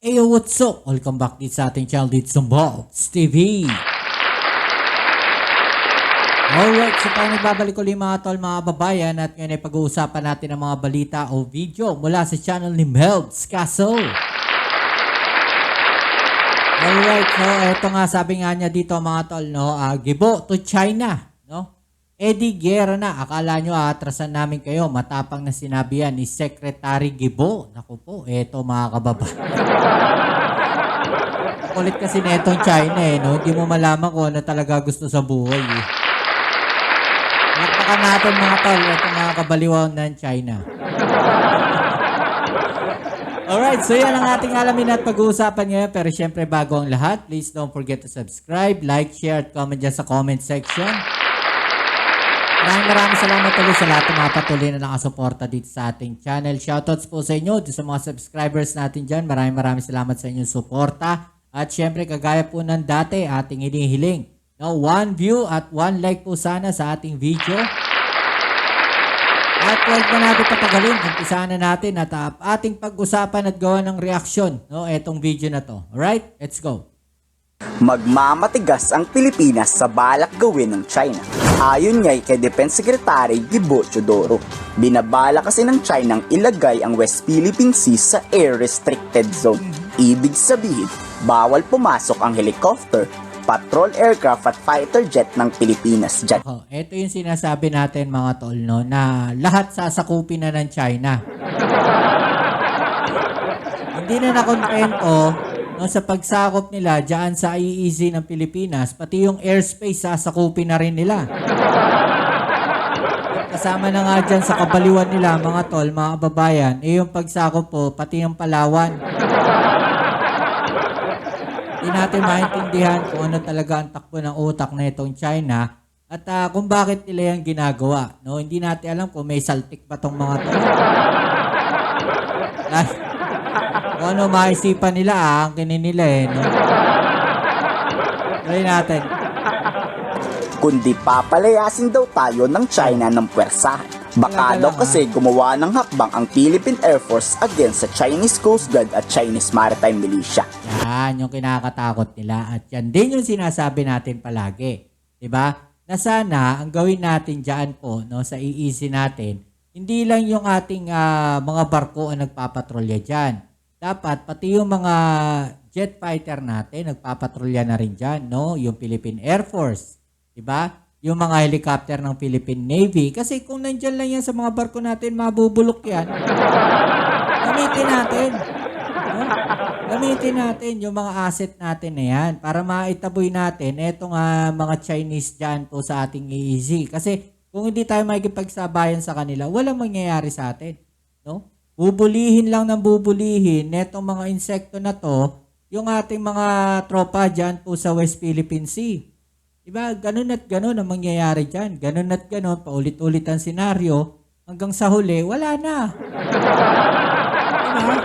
Hey, what's up? Welcome back dito sa ating channel dito sa Balls TV. Alright, so tayo nagbabalik ulit mga tol, mga babayan, at ngayon ay pag-uusapan natin ang mga balita o video mula sa channel ni Melbs Castle. Alright, so eto nga, sabi nga niya dito mga tol, no, gibo to China, no? Eddie Guerra na, akala nyo atrasan namin kayo, matapang na sinabi yan ni Secretary Gibo. Naku po, eto mga kababayan. Kulit kasi netong China no? Hindi mo malaman kung ano talaga gusto sa buhay eh. Nakpakan natin mga tol, eto mga kabaliwan ng China. Alright, so yan ang ating alamin at pag-uusapan ngayon. Pero syempre bago ang lahat, please don't forget to subscribe, like, share, at comment dyan sa comment section. Maraming salamat ulit sa lahat ng mga patuloy na nakasuporta dito sa ating channel. Shoutouts po sa inyo, sa mga subscribers natin dyan. Maraming salamat sa inyong suporta. At syempre, kagaya po ng dati, ating hinihiling. No, 1 view at 1 like po sana sa ating video. At huwag na natin patagalin. Umpisahan na natin at ating pag-usapan at gawa ng reaksyon. No, etong video na to. Alright, let's go. Magmamatigas ang Pilipinas sa balak gawin ng China. Ayon nga kay Defense Secretary Gibo Teodoro, binabala kasi ng China ang ilagay ang West Philippine Sea sa air restricted zone. Ibig sabihin, bawal pumasok ang helicopter, patrol aircraft at fighter jet ng Pilipinas dyan. Ito yung sinasabi natin mga tol, no, na lahat sasakupin na ng China. Hindi na nakontento no, sa pagsakop nila dyan sa IEEZ ng Pilipinas, pati yung airspace sasakupin na rin nila. Kasama na nga dyan sa kabaliwan nila mga tol, mga kababayan, yung pagsakop po, pati yung Palawan. Hindi natin maintindihan kung ano talaga ang takbo ng utak na itong China at kung bakit nila yung ginagawa. No? Hindi natin alam kung may saltik pa tong mga tol. Kung ano maisipan nila, ang kinin nila no? Tuloy natin. Kundi papalayasin daw tayo ng China ng puwersahan. Baka daw kasi gumawa ng hakbang ang Philippine Air Force against sa Chinese Coast Guard at Chinese Maritime Militia. Yan yung kinakatakot nila at yan din yung sinasabi natin palagi. Diba? Na sana ang gawin natin dyan po no, sa IEEZ natin, hindi lang yung ating mga barko ang nagpapatrolya dyan. Dapat pati yung mga jet fighter natin nagpapatrolya na rin dyan, no? Yung Philippine Air Force, diba? Yung mga helicopter ng Philippine Navy. Kasi kung nandyan lang yan sa mga barko natin, mabubulok yan. Gamitin natin. No? Gamitin natin yung mga asset natin na yan para maitaboy natin etong mga Chinese dyan po sa ating EEZ. Kasi kung hindi tayo makikipagsabayan sa kanila, walang mangyayari sa atin. No? Bubulihin lang ng bubulihin netong mga insekto na to yung ating mga tropa dyan po sa West Philippine Sea. Diba? Ganun at ganun ang mangyayari dyan. Ganun at ganun, paulit-ulit ang senaryo hanggang sa huli, wala na. Diba?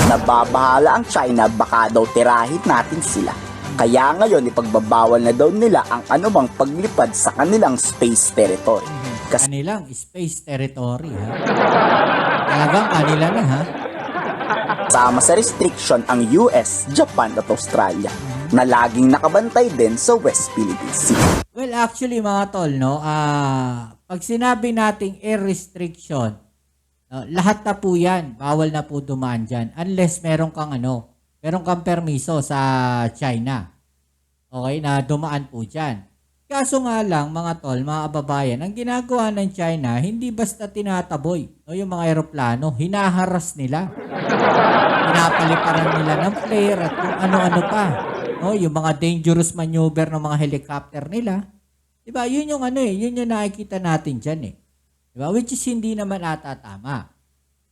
Nababahala ang China, baka daw tirahin natin sila. Kaya ngayon ipagbabawal na daw nila ang anumang paglipad sa kanilang space territory. Kanilang space territory, ha? Talagang kanila na, ha? Sama sa restriction ang US, Japan at Australia na laging nakabantay din sa West Philippine Sea. Well, actually mga tol, no, pag sinabi nating air restriction, lahat na po yan, bawal na po dumaan dyan unless meron kang permiso sa China. Okay, na dumaan po dyan. Kaso nga lang mga tol, mga kababayan, ang ginagawa ng China, hindi basta tinataboy yung mga eroplano, hinaharas nila. Pinapaliparan nila ng flare at kung ano-ano pa. Yung mga dangerous maneuver ng mga helicopter nila. Diba? Yun yung yun yung nakikita natin dyan eh. Diba? Which is hindi naman ata tama.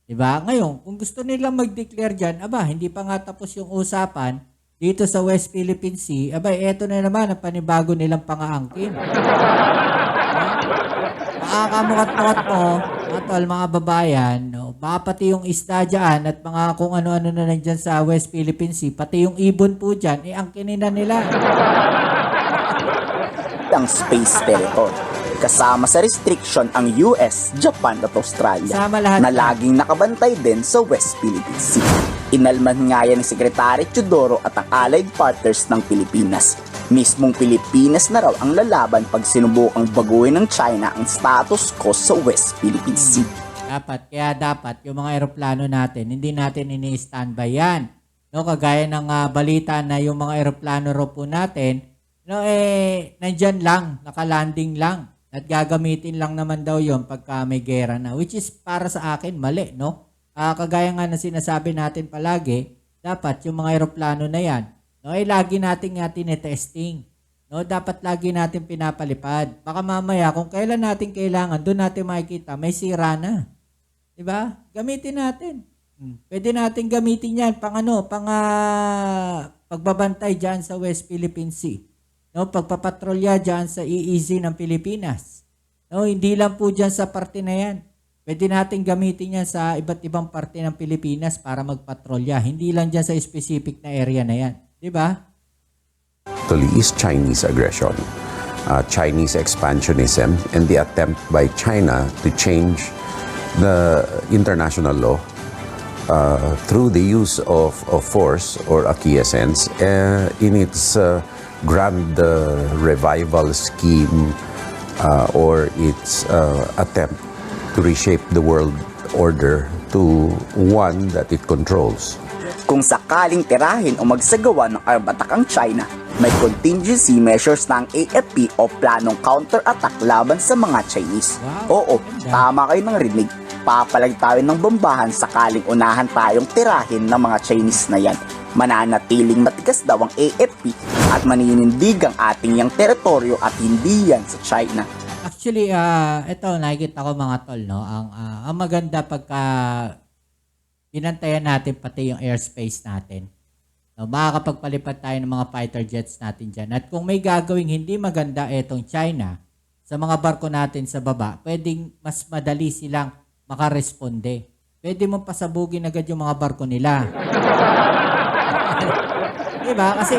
Diba? Ngayon, kung gusto nilang mag-declare dyan, hindi pa nga tapos yung usapan dito sa West Philippine Sea, eto na naman ang panibago nilang pangaangkin. Makakamukat-mukat mo, mga tol, mga babayan, baka pati yung isda dyan at mga kung ano-ano na nandyan sa West Philippine Sea, pati yung ibon po dyan, angkinin na nila. Ang space territory. Kasama sa restriction ang US, Japan at Australia na laging nakabantay din sa West Philippine Sea. Inalman nga yan ni Secretary Teodoro at ang allied partners ng Pilipinas. Mismong Pilipinas na raw ang lalaban pag sinubukang baguhin ng China ang status quo sa West Philippine Sea. Kaya dapat yung mga eroplano natin, hindi natin ini-standby yan. No, kagaya ng balita na yung mga eroplano raw po natin, no, nandyan lang, nakalanding lang. At gagamitin lang naman daw yon pagka may gera na. Which is para sa akin, mali, no? Kagaya nga na sinasabi natin palagi, dapat yung mga eroplano na yan, no, lagi natin tinetesting. No, dapat lagi natin pinapalipad. Baka mamaya, kung kailan natin kailangan, doon natin makikita, may sira na. Diba? Gamitin natin. Pwede natin gamitin yan pagbabantay dyan sa West Philippine Sea. No, pagpapatrolya dyan sa EEZ ng Pilipinas. No, hindi lang po dyan sa parte na yan. Pwede natin gamitin yan sa iba't ibang parte ng Pilipinas para magpatrolya. Hindi lang dyan sa specific na area na yan. Diba? Is Chinese aggression, Chinese expansionism, and the attempt by China to change the international law through the use of force or acquiescence in its grand revival scheme or its attempt to reshape the world order to one that it controls. Kung sakaling tirahin o magsagawa ng arbatak ang China, may contingency measures ng AFP o planong counter-attack laban sa mga Chinese. Oo, tama kayo ng rinig. Papalag tayo ng bombahan sakaling unahan tayong tirahin ng mga Chinese na yan. Mananatiling matigas daw ang AFP at maninindig ang ating yang teritoryo at hindi yan sa China. Actually, ito nakikita ko mga tol, no? Ang maganda pagka binantayan natin pati yung airspace natin. No, makakapagpalipad tayo ng mga fighter jets natin dyan. At kung may gagawing hindi maganda etong China sa mga barko natin sa baba, pwedeng mas madali silang makaresponde. Pwede mo pasabugin agad yung mga barko nila. Diba? Kasi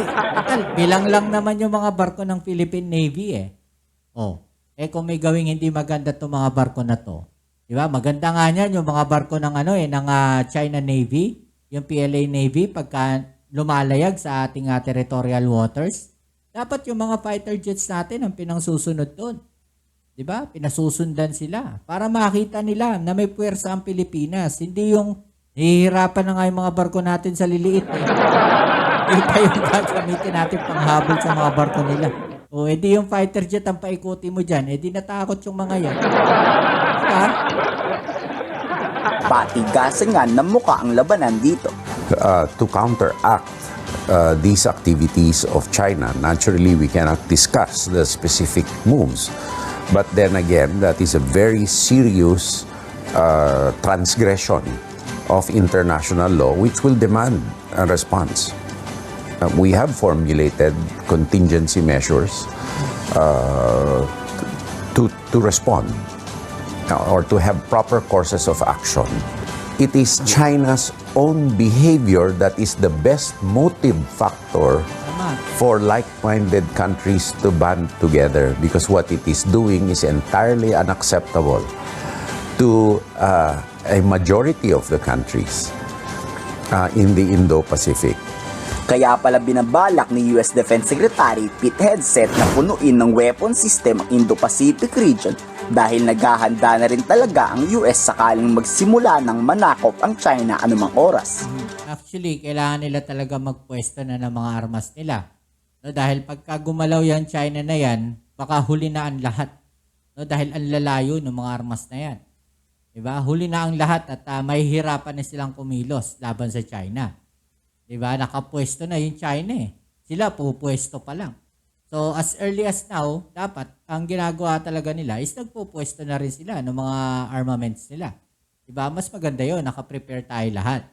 bilang lang naman yung mga barko ng Philippine Navy eh. Kung may gawing hindi maganda itong mga barko na to, diba? Maganda nga niyan yung mga barko ng ng China Navy, yung PLA Navy pagka lumalayag sa ating territorial waters. Dapat yung mga fighter jets natin ang pinangsusunod doon. Diba? Pinasusundan sila para makita nila na may puwersa ang Pilipinas. Hindi yung hihirapan na nga yung mga barko natin sa liliit. Hindi pa yung gagamitin natin panghabol sa mga barko nila. Edi yung fighter jet ang paikuti mo dyan, edi natakot yung mga yan. Diba? Patigasan nga ng mukha ang labanan dito. To counteract these activities of China, naturally we cannot discuss the specific moves. But then again, that is a very serious transgression of international law which will demand a response. We have formulated contingency measures to respond or to have proper courses of action. It is China's own behavior that is the best motive factor for like-minded countries to band together, because what it is doing is entirely unacceptable to a majority of the countries in the Indo-Pacific. Kaya pala binabalak ni US Defense Secretary Pete Hegseth na punuin ng weapon system ang Indo-Pacific region dahil naghahanda na rin talaga ang US sakaling magsimula ng manakop ang China anumang oras. Actually, kailangan nila talaga magpwesto na ng mga armas nila. No, dahil pagka gumalaw yan China na yan, baka huli na ang lahat. No, dahil ang lalayo ng mga armas na yan. Diba? Huli na ang lahat at mahihirapan na silang kumilos laban sa China. Diba? Nakapwesto na yung China eh. Sila pupwesto pa lang. So as early as now, dapat ang ginagawa talaga nila is nagpupwesto na rin sila ng mga armaments nila. Diba? Mas maganda yun. Nakaprepare tayo lahat.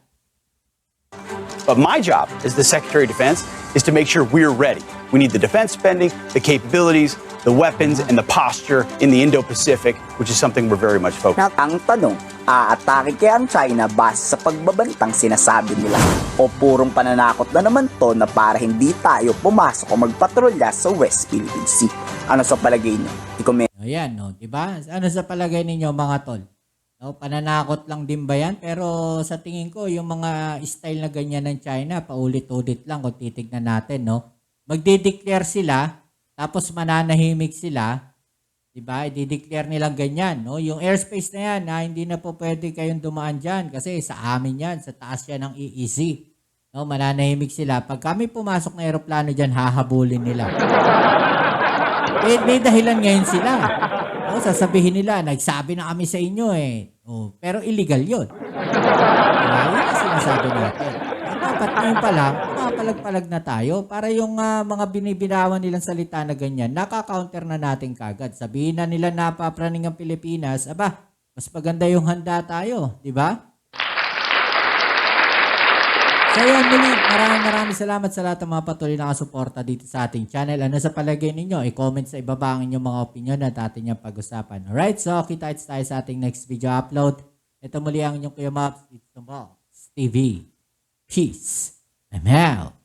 But my job as the Secretary of Defense is to make sure we're ready. We need the defense spending, the capabilities, the weapons, and the posture in the Indo-Pacific, which is something we're very much focused on. Ang tanong, aatake kaya ang China base sa pagbabantang sinasabi nila? O purong pananakot na naman to na para hindi tayo pumasok o magpatrolya sa West Philippine Sea? Ano sa palagay niyo? I-comment. Ayan, no? Diba? Ano sa palagay ninyo mga tol? No, pananakot lang din ba yan? Pero sa tingin ko, yung mga style na ganyan ng China, paulit-ulit lang kung titignan natin, no? Magde-declare sila, tapos mananahimik sila, di ba? I-declare nilang ganyan, no? Yung airspace na yan, hindi na po pwede kayong dumaan dyan kasi sa amin yan, sa taas yan ng EEZ. No, mananahimik sila. Pag kami pumasok na aeroplano dyan, hahabulin nila. May dahilan ngayon sila. O, sasabihin nila, nagsabi na kami sa inyo eh. O, pero illegal yun. Diba? Yun ang sinasabi natin. At dapat ngayon pa lang, mapalag-palag na tayo para yung mga binibinawan nilang salita na ganyan, nakaka-counter na natin kagad. Sabihin na nila napapraning ang Pilipinas, aba, mas maganda yung handa tayo. Diba? So yan, muli, maraming salamat sa lahat ng mga patuloy na kasuporta dito sa ating channel. Ano sa palagay ninyo? I-comment sa ibaba ang inyong mga opinion at ating yung pag-usapan. Alright, so kita-kits tayo sa ating next video upload. Ito muli ang inyong Kuya Mops. It's the Mops TV. Peace. I'm out.